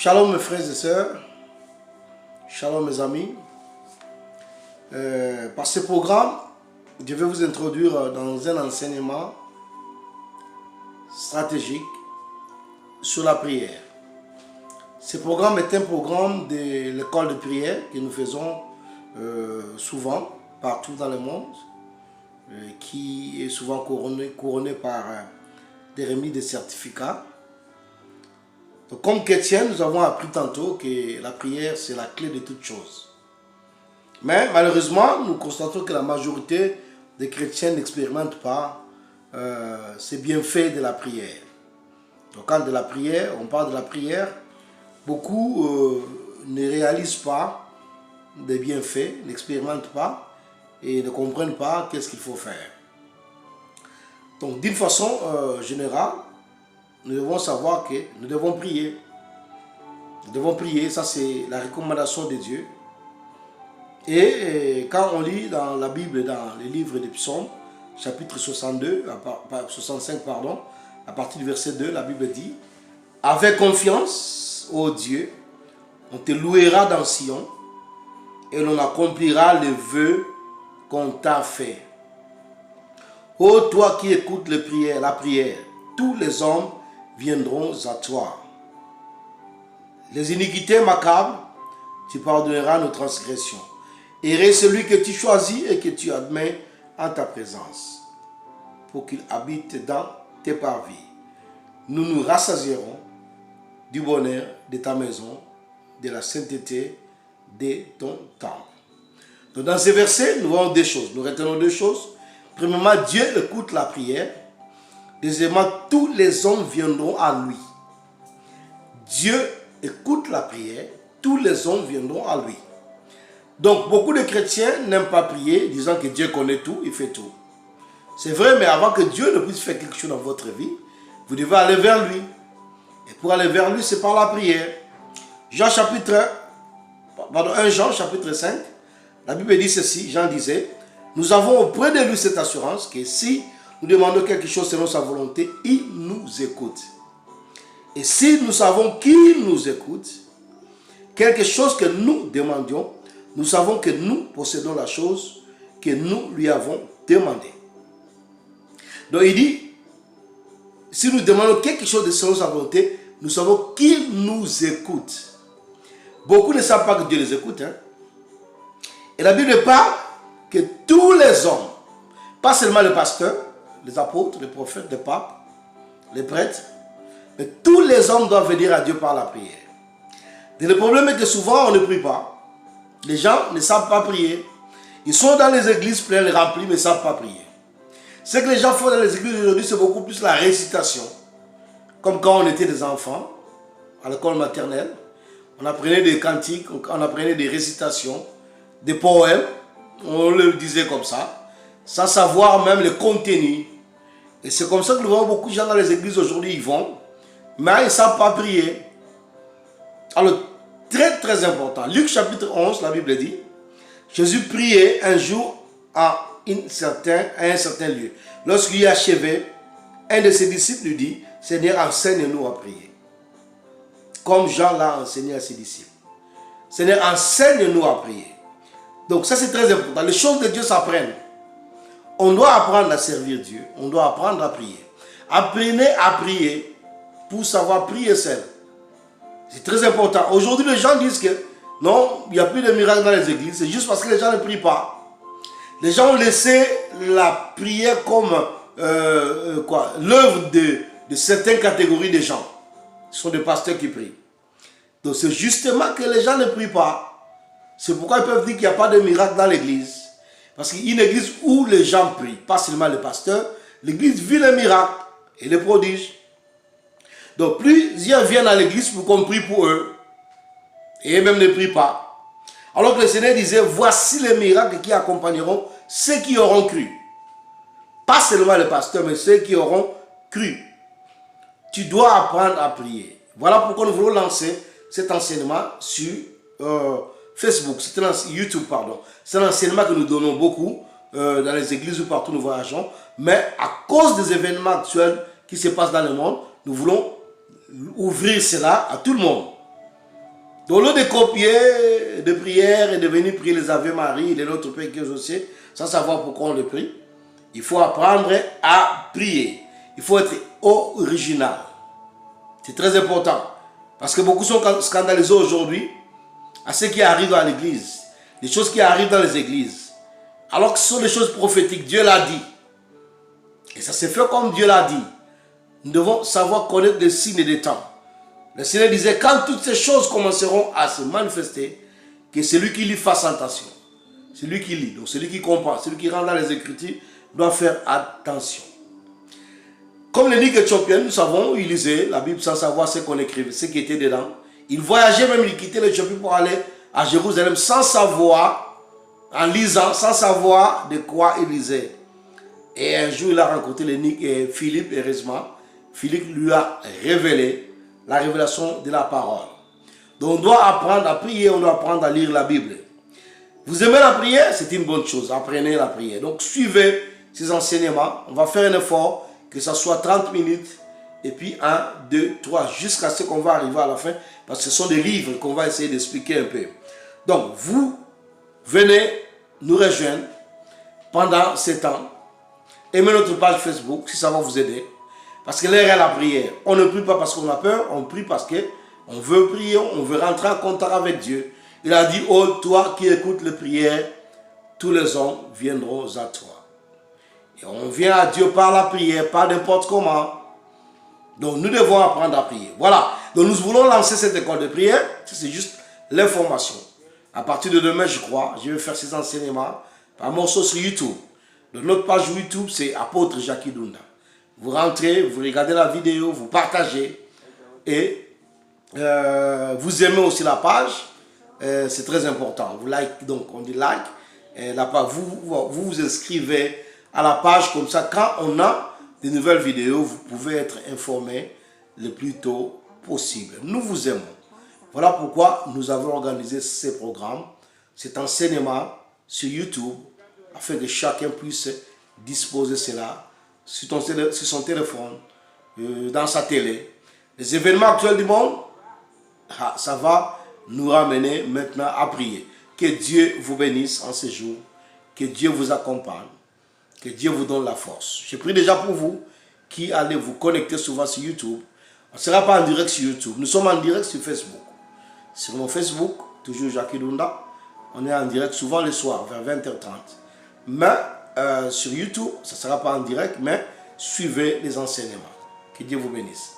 Shalom mes frères et sœurs, shalom mes amis. Par ce programme, je vais vous introduire dans un enseignement stratégique sur la prière. Ce programme est un programme de l'école de prière que nous faisons souvent partout dans le monde, qui est souvent couronné par des remises de certificats. Donc, comme chrétiens, nous avons appris tantôt que la prière, c'est la clé de toute chose. Mais malheureusement, nous constatons que la majorité des chrétiens n'expérimentent pas ces bienfaits de la prière. Donc quand de la prière, on parle de la prière, beaucoup ne réalisent pas des bienfaits, n'expérimentent pas et ne comprennent pas qu'est-ce qu'il faut faire. Donc d'une façon générale, nous devons savoir que nous devons prier. Nous devons prier, ça c'est la recommandation de Dieu. Et quand on lit dans la Bible, dans les livres des psaumes, chapitre 65, à partir du verset 2, la Bible dit: avec confiance, ô Dieu, on te louera dans Sion et l'on accomplira les vœux qu'on t'a fait. Ô toi qui écoutes la prière, tous les hommes viendront à toi. Les iniquités macabres, tu pardonneras nos transgressions. Heureux celui que tu choisis et que tu admets en ta présence, pour qu'il habite dans tes parvis. Nous nous rassasierons du bonheur de ta maison, de la sainteté de ton temple. Donc dans ces versets, nous voyons deux choses. Nous retenons deux choses. Premièrement, Dieu écoute la prière. Deuxièmement, tous les hommes viendront à lui. Dieu écoute la prière. Tous les hommes viendront à lui. Donc, beaucoup de chrétiens n'aiment pas prier, disant que Dieu connaît tout, il fait tout. C'est vrai, mais avant que Dieu ne puisse faire quelque chose dans votre vie, vous devez aller vers lui. Et pour aller vers lui, c'est par la prière. 1 Jean chapitre 5, la Bible dit ceci, Jean disait: nous avons auprès de lui cette assurance que si nous demandons quelque chose selon sa volonté, il nous écoute. Et si nous savons qu'il nous écoute, quelque chose que nous demandions, nous savons que nous possédons la chose que nous lui avons demandée. Donc il dit, si nous demandons quelque chose de selon sa volonté, nous savons qu'il nous écoute. Beaucoup ne savent pas que Dieu les écoute. Et la Bible parle que tous les hommes, pas seulement les pasteurs, les apôtres, les prophètes, les papes, les prêtres, mais tous les hommes doivent venir à Dieu par la prière. Et le problème est que souvent on ne prie pas. Les gens ne savent pas prier. Ils sont dans les églises pleines, remplies, mais ne savent pas prier. Ce que les gens font dans les églises aujourd'hui, c'est beaucoup plus la récitation. Comme quand on était des enfants, à l'école maternelle, on apprenait des cantiques, on apprenait des récitations, des poèmes, on le disait comme ça, sans savoir même le contenu. Et c'est comme ça que nous voyons beaucoup de gens dans les églises aujourd'hui, ils vont, mais ils ne savent pas prier. Alors, très important. Luc chapitre 11, la Bible dit: Jésus priait un jour à un certain lieu. Lorsqu'il achevait, un de ses disciples lui dit: Seigneur, enseigne-nous à prier. Comme Jean l'a enseigné à ses disciples. Seigneur, enseigne-nous à prier. Donc ça c'est très important. Les choses de Dieu s'apprennent. On doit apprendre à servir Dieu. On doit apprendre à prier. Apprenez à prier pour savoir prier seul. C'est très important. Aujourd'hui, les gens disent que non, il n'y a plus de miracles dans les églises. C'est juste parce que les gens ne prient pas. Les gens ont laissé la prière comme l'œuvre de certaines catégories de gens. Ce sont des pasteurs qui prient. Donc c'est justement que les gens ne prient pas. C'est pourquoi ils peuvent dire qu'il n'y a pas de miracle dans l'église. Parce qu'une église où les gens prient, pas seulement les pasteurs, l'église vit les miracles et les prodiges. Donc plusieurs viennent à l'église pour qu'on prie pour eux. Et eux-mêmes ne prient pas. Alors que le Seigneur disait: voici les miracles qui accompagneront ceux qui auront cru. Pas seulement les pasteurs, mais ceux qui auront cru. Tu dois apprendre à prier. Voilà pourquoi nous voulons lancer cet enseignement sur Facebook, YouTube, pardon. C'est un enseignement que nous donnons beaucoup dans les églises ou partout où nous voyageons. Mais à cause des événements actuels qui se passent dans le monde, nous voulons ouvrir cela à tout le monde. Au lieu de copier de prières et de venir prier les Ave Marie, les autres Père qui est aussi, sans savoir pourquoi on le prie, il faut apprendre à prier. Il faut être original. C'est très important. Parce que beaucoup sont scandalisés aujourd'hui à ce qui arrive dans l'église. Les choses qui arrivent dans les églises. Alors que ce sont des choses prophétiques. Dieu l'a dit. Et ça s'est fait comme Dieu l'a dit. Nous devons savoir connaître les signes des temps. Le Seigneur disait, quand toutes ces choses commenceront à se manifester, que celui qui lit fasse attention. Celui qui lit, donc celui qui comprend, celui qui rentre dans les Écritures, doit faire attention. Comme le dit Éthiopien, nous savons, il lisait la Bible sans savoir ce qu'on écrivait, ce qui était dedans. Il voyageait même, il quittait l'Éthiopie pour aller à Jérusalem sans savoir, en lisant, sans savoir de quoi il lisait. Et un jour, il a rencontré Philippe, heureusement. Philippe lui a révélé la révélation de la parole. Donc on doit apprendre à prier, on doit apprendre à lire la Bible. Vous aimez la prière? C'est une bonne chose, apprenez la prière. Donc suivez ces enseignements, on va faire un effort, que ce soit 30 minutes, et puis 1, 2, 3, jusqu'à ce qu'on va arriver à la fin, parce que ce sont des livres qu'on va essayer d'expliquer un peu. Donc vous venez nous rejoindre pendant ces temps. Aimez notre page Facebook, si ça va vous aider. Parce que l'heure est la prière. On ne prie pas parce qu'on a peur, on prie parce qu'on veut prier, on veut rentrer en contact avec Dieu. Il a dit, oh, toi qui écoutes les prières, tous les hommes viendront à toi. Et on vient à Dieu par la prière, pas n'importe comment. Donc nous devons apprendre à prier. Voilà. Donc nous voulons lancer cette école de prière. C'est juste l'information. À partir de demain, je crois, je vais faire ces enseignements par morceaux sur YouTube. Donc notre page YouTube, c'est Apôtre Jackie Dunda. Vous rentrez, vous regardez la vidéo, vous partagez. Et vous aimez aussi la page. C'est très important. Vous like, donc on dit like. Et la page, vous inscrivez à la page, comme ça, quand on a de nouvelles vidéos, vous pouvez être informé le plus tôt possible. Nous vous aimons. Voilà pourquoi nous avons organisé ces programmes, cet enseignement sur YouTube, afin que chacun puisse disposer cela sur son téléphone, dans sa télé. Les événements actuels du monde, ça va nous ramener maintenant à prier. Que Dieu vous bénisse en ce jour, que Dieu vous accompagne. Que Dieu vous donne la force. Je prie déjà pour vous qui allez vous connecter souvent sur YouTube. On ne sera pas en direct sur YouTube. Nous sommes en direct sur Facebook. Sur mon Facebook, toujours Jackie Dunda, on est en direct souvent le soir, vers 20h30. Mais sur YouTube, ça ne sera pas en direct, mais suivez les enseignements. Que Dieu vous bénisse.